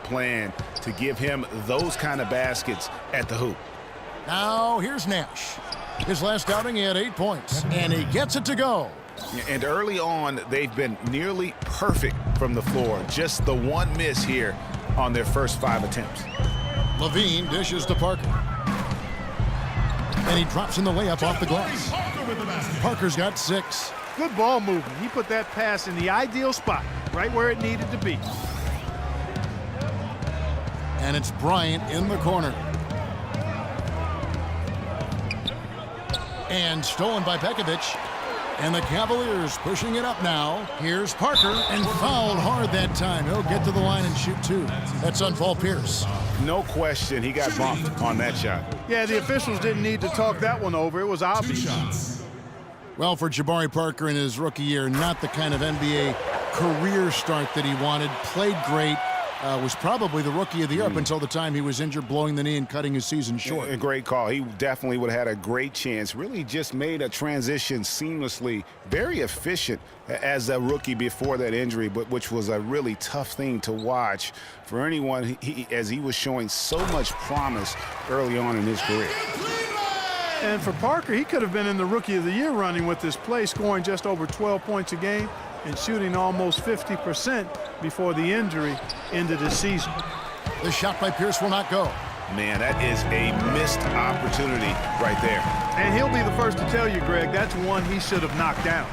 plan to give him those kind of baskets at the hoop. Now here's Nash. His last outing, he had 8 points, and he gets it to go. And early on, they've been nearly perfect from the floor. Just the one miss here on their first 5 attempts. Levine dishes to Parker. And he drops in the layup off the glass. Parker's got 6. Good ball movement. He put that pass in the ideal spot, right where it needed to be. And it's Bryant in the corner. And stolen by Pekovic. And the Cavaliers pushing it up now. Here's Parker, and fouled hard that time. He'll get to the line and shoot 2. That's on Paul Pierce. No question, he got bumped on that shot. Yeah, the officials didn't need to talk that one over. It was obvious. Well, for Jabari Parker in his rookie year, not the kind of NBA career start that he wanted. Played great. Was probably the rookie of the year up until the time he was injured, blowing the knee and cutting his season short. A great call. He definitely would have had a great chance. Really just made a transition seamlessly. Very efficient as a rookie before that injury, but which was a really tough thing to watch for anyone as he was showing so much promise early on in his career. And for Parker, he could have been in the Rookie of the Year running with this play, scoring just over 12 points a game and shooting almost 50% before the injury ended the season. The shot by Pierce will not go. Man, that is a missed opportunity right there. And he'll be the first to tell you, Greg, that's one he should have knocked down.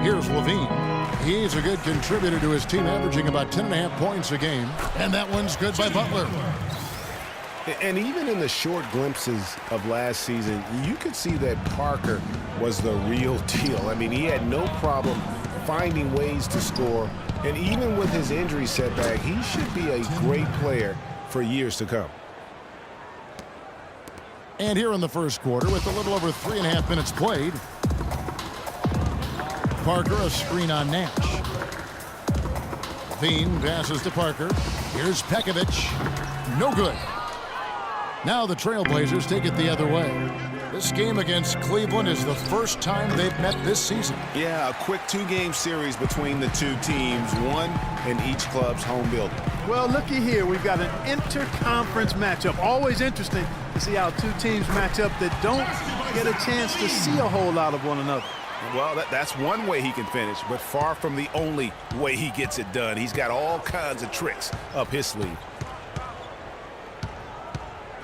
Here's Levine. He's a good contributor to his team, averaging about 10.5 points a game. And that one's good by Butler. And even in the short glimpses of last season, you could see that Parker was the real deal. I mean, he had no problem finding ways to score. And even with his injury setback, he should be a great player for years to come. And here in the first quarter, with a little over 3.5 minutes played, Parker a screen on Nash. Levine passes to Parker. Here's Pekovic. No good. Now the Trailblazers take it the other way. This game against Cleveland is the first time they've met this season. Yeah, a quick 2-game series between the two teams, one in each club's home building. Well, looky here. We've got an inter-conference matchup. Always interesting to see how two teams match up that don't get a chance to see a whole lot of one another. Well, that's one way he can finish, but far from the only way he gets it done. He's got all kinds of tricks up his sleeve.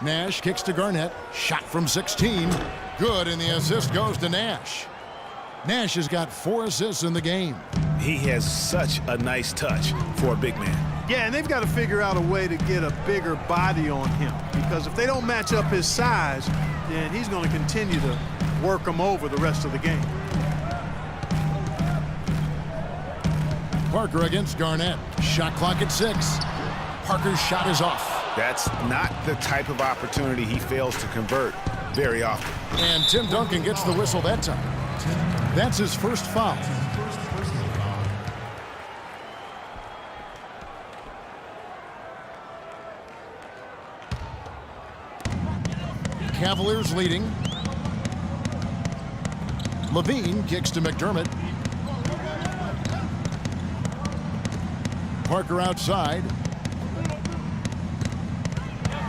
Nash kicks to Garnett. Shot from 16. Good, and the assist goes to Nash. Nash has got 4 assists in the game. He has such a nice touch for a big man. Yeah, and they've got to figure out a way to get a bigger body on him, because if they don't match up his size, then he's going to continue to work him over the rest of the game. Parker against Garnett. Shot clock at 6. Parker's shot is off. That's not the type of opportunity he fails to convert very often. And Tim Duncan gets the whistle that time. That's his first foul. Cavaliers leading. Levine kicks to McDermott. Parker outside.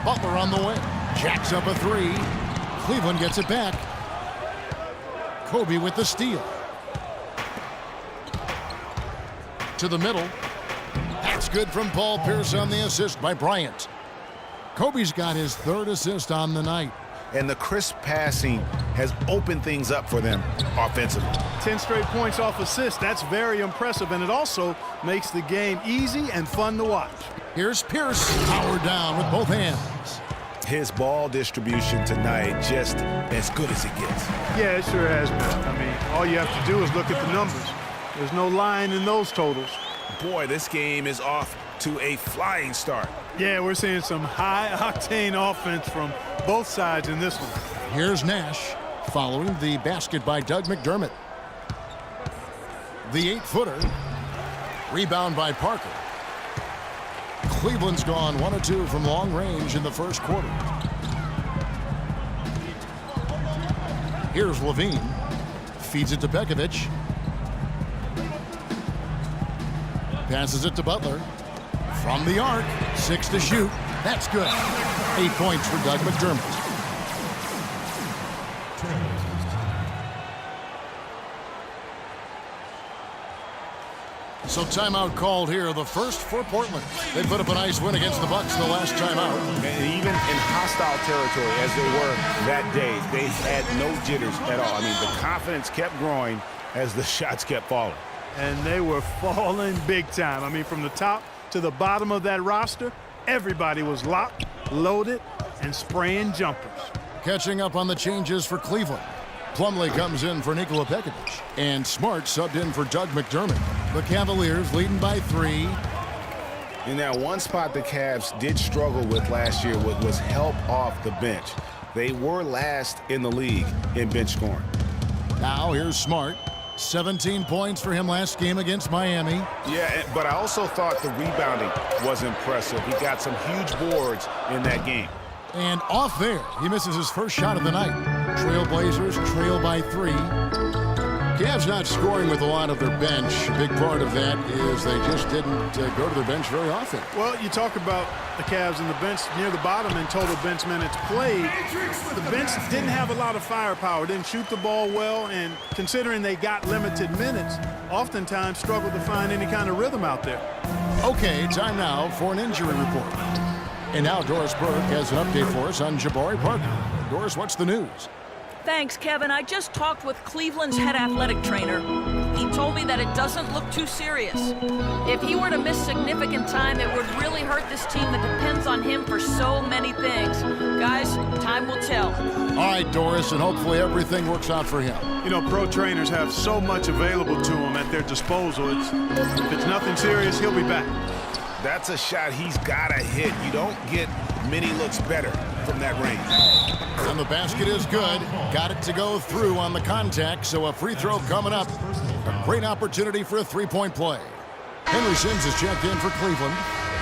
Butler on the wing. Jacks up a 3. Cleveland gets it back. Kobe with the steal. To the middle. That's good from Paul Pierce on the assist by Bryant. Kobe's got his 3rd assist on the night. And the crisp passing has opened things up for them offensively. 10 straight points off assists. That's very impressive, and it also makes the game easy and fun to watch. Here's Pierce, powered down with both hands. His ball distribution tonight just as good as it gets. Yeah, it sure has been. I mean, all you have to do is look at the numbers. There's no lying in those totals. Boy, this game is off to a flying start. Yeah, we're seeing some high-octane offense from both sides in this one. Here's Nash, following the basket by Doug McDermott. The 8-footer. Rebound by Parker. Cleveland's gone 1 of 2 from long range in the first quarter. Here's Levine. Feeds it to Pekovic. Passes it to Butler. From the arc, 6 to shoot. That's good. 8 points for Doug McDermott. So timeout called here, the first for Portland. They put up a nice win against the Bucks in the last timeout. And even in hostile territory, as they were that day, they had no jitters at all. I mean, the confidence kept growing as the shots kept falling. And they were falling big time. I mean, from the top to the bottom of that roster, everybody was locked, loaded, and spraying jumpers. Catching up on the changes for Cleveland. Plumlee comes in for Nikola Pekovic, and Smart subbed in for Doug McDermott. The Cavaliers leading by 3. In that one spot the Cavs did struggle with last year was help off the bench. They were last in the league in bench scoring. Now here's Smart. 17 points for him last game against Miami. Yeah, but I also thought the rebounding was impressive. He got some huge boards in that game. And off there, he misses his first shot of the night. Trailblazers trail by 3. Cavs not scoring with a lot of their bench. A big part of that is they just didn't go to their bench very often. Well, you talk about the Cavs and the bench near the bottom in total bench minutes played. The bench didn't have a lot of firepower, didn't shoot the ball well, and considering they got limited minutes, oftentimes struggled to find any kind of rhythm out there. Okay, time now for an injury report. And now Doris Burke has an update for us on Jabari Parker. Doris, what's the news? Thanks, Kevin. I just talked with Cleveland's head athletic trainer. He told me that it doesn't look too serious. If he were to miss significant time, it would really hurt this team that depends on him for so many things. Guys, time will tell. All right, Doris, and hopefully everything works out for him. You know, pro trainers have so much available to them at their disposal. If it's nothing serious, he'll be back. That's a shot he's got to hit. You don't get many looks better from that range. And the basket is good. Got it to go through on the contact, so a free throw coming up. A great opportunity for a three-point play. Henry Sims is checked in for Cleveland.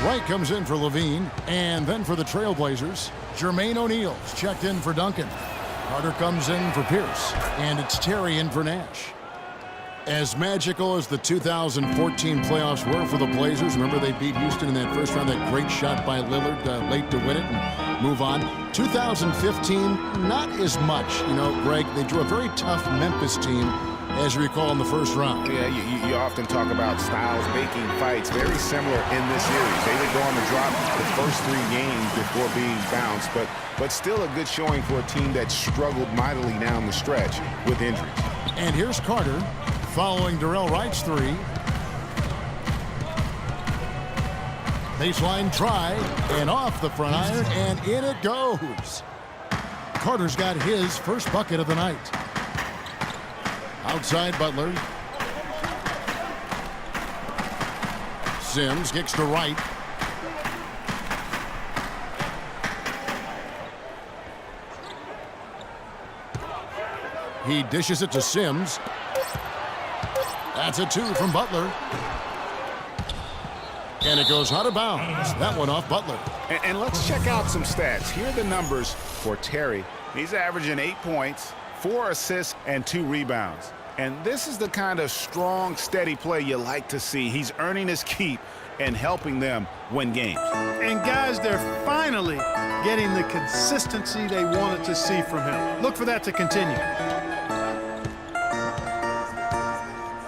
Wright comes in for Levine, and then for the Trailblazers, Jermaine O'Neal's checked in for Duncan. Carter comes in for Pierce, and it's Terry in for Nash. As magical as the 2014 playoffs were for the Blazers, remember they beat Houston in that first round, that great shot by Lillard late to win it and move on. 2015, not as much. You know, Greg, they drew a very tough Memphis team, as you recall, in the first round. Yeah, you often talk about styles making fights. Very similar in this series. They would go on the drop the first 3 games before being bounced, but still a good showing for a team that struggled mightily down the stretch with injuries. And here's Carter following Darrell Wright's 3. Baseline try, and off the front iron, and in it goes. Carter's got his first bucket of the night. Outside Butler. Sims kicks to Wright. He dishes it to Sims. That's a 2 from Butler. And it goes out of bounds. That one off Butler. And let's check out some stats. Here are the numbers for Terry. He's averaging 8 points, 4 assists, and 2 rebounds. And this is the kind of strong, steady play you like to see. He's earning his keep and helping them win games. And guys, they're finally getting the consistency they wanted to see from him. Look for that to continue.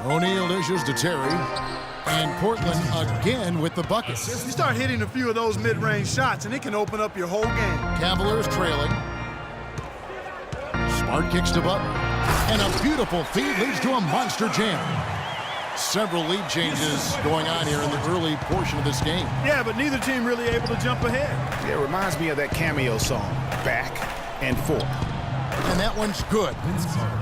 O'Neal dishes to Terry. And Portland again with the bucket. You start hitting a few of those mid-range shots, and it can open up your whole game. Cavaliers trailing. Smart kicks to Butler. And a beautiful feed leads to a monster jam. Several lead changes going on here in the early portion of this game. Yeah, but neither team really able to jump ahead. It reminds me of that cameo song, Back and Forth. And that one's good.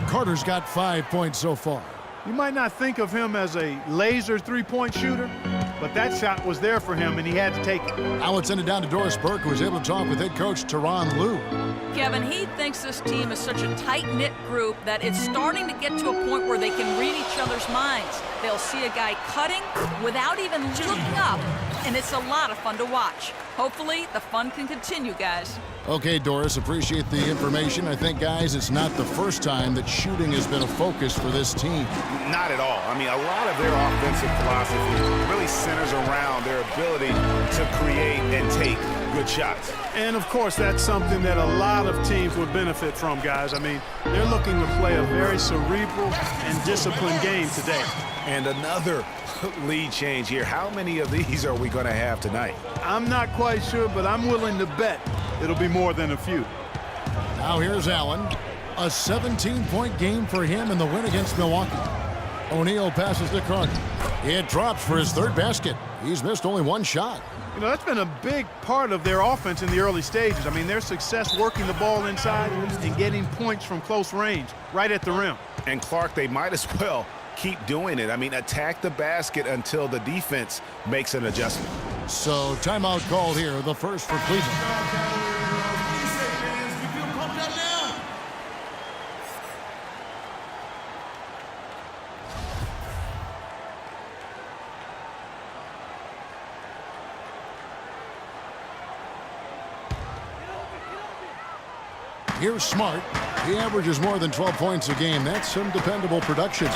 Carter's got 5 points so far. You might not think of him as a laser three-point shooter, but that shot was there for him, and he had to take it. Now let's send it down to Doris Burke, who was able to talk with head coach Tyronn Lue. Kevin, he thinks this team is such a tight-knit group that it's starting to get to a point where they can read each other's minds. They'll see a guy cutting without even looking up, and it's a lot of fun to watch. Hopefully, the fun can continue, guys. Okay, Doris, appreciate the information. I think, guys, it's not the first time that shooting has been a focus for this team. Not at all. I mean, a lot of their offensive philosophy really centers around their ability to create and take good shots. And, of course, that's something that a lot of teams would benefit from, guys. I mean, they're looking to play a very cerebral and disciplined game today. And another lead change here. How many of these are we going to have tonight? I'm not quite sure, but I'm willing to bet it'll be more than a few. Now here's Allen. A 17-point game for him in the win against Milwaukee. O'Neal passes to Carter. It drops for his third basket. He's missed only one shot. You know, that's been a big part of their offense in the early stages. I mean, their success working the ball inside and getting points from close range, right at the rim. And Clark, they might as well keep doing it. I mean, attack the basket until the defense makes an adjustment. So timeout called here, the first for Cleveland. Here's Smart. He averages more than 12 points a game. That's some dependable production.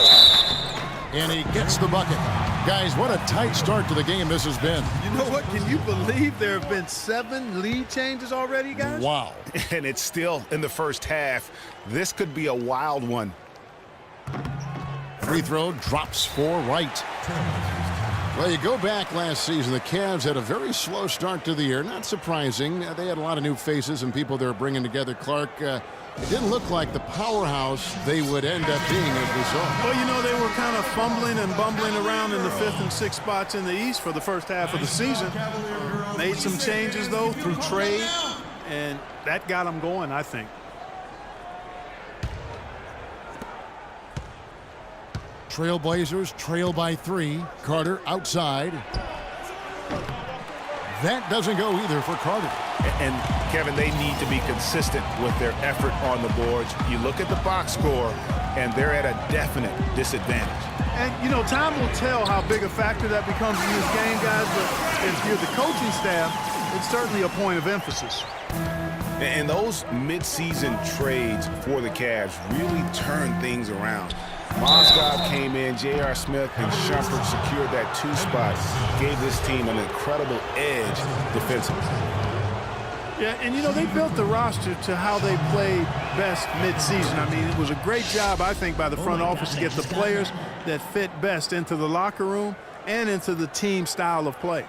And he gets the bucket. Guys, what a tight start to the game this has been. You know what? Can you believe there have been 7 lead changes already, guys? Wow. And it's still in the first half. This could be a wild one. Free throw drops for Wright. Well, you go back last season, the Cavs had a very slow start to the year. Not surprising. They had a lot of new faces and people they were bringing together. Clark, it didn't look like the powerhouse they would end up being as we saw. Well, you know, they were kind of fumbling and bumbling around in the 5th and 6th spots in the East for the first half of the season. Made some changes, though, through trade, and that got them going, I think. Trailblazers trail by 3. Carter outside. That doesn't go either for Carter. And, Kevin, they need to be consistent with their effort on the boards. You look at the box score, and they're at a definite disadvantage. And, you know, time will tell how big a factor that becomes in this game, guys, but if you're the coaching staff, it's certainly a point of emphasis. And those midseason trades for the Cavs really turned things around. Mozgov came in, J.R. Smith and Shumpert secured that 2 spot, gave this team an incredible edge defensively. Yeah, and you know, they built the roster to how they played best midseason. I mean, it was a great job, I think, by the front office to get the players that fit best into the locker room and into the team style of play.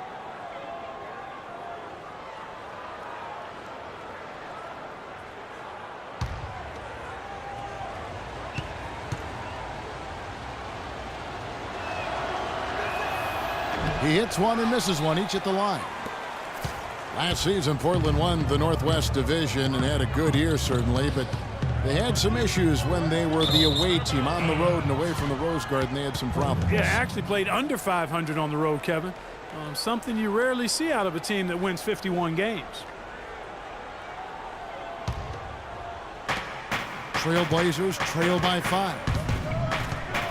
He hits one and misses one, each at the line. Last season, Portland won the Northwest Division and had a good year, certainly, but they had some issues when they were the away team on the road and away from the Rose Garden. They had some problems. Yeah, actually played under 500 on the road, Kevin. Something you rarely see out of a team that wins 51 games. Trailblazers trail by 5.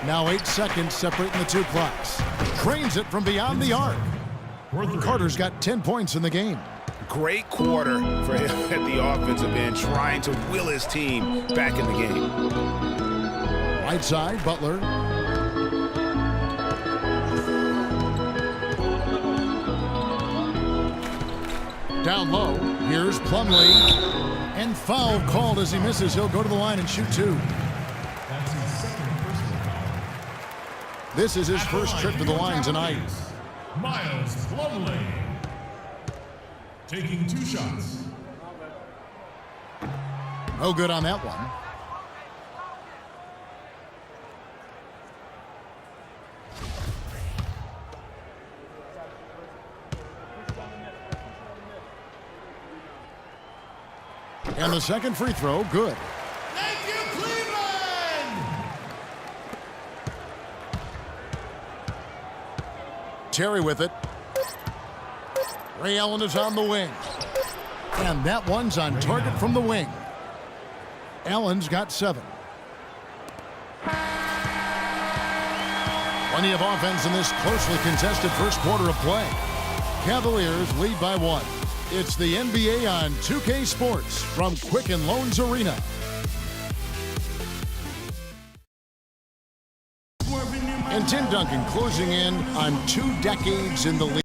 Now 8 seconds separating the 2 clocks. Drains it from beyond the arc. Carter's got 10 points in the game. Great quarter for him at the offensive end, trying to will his team back in the game. Right side, Butler. Down low, here's Plumlee. And foul called as he misses. He'll go to the line and shoot 2. This is his first trip to the line tonight. Miles Plumlee taking 2 shots. No good on that one. And the second free throw, good. Thank you, Cleveland! Terry with it. Ray Allen is on the wing. And that one's on target from the wing. Allen's got 7. Plenty of offense in this closely contested first quarter of play. Cavaliers lead by 1. It's the NBA on 2K Sports from Quicken Loans Arena. And Tim Duncan closing in on 2 decades in the league.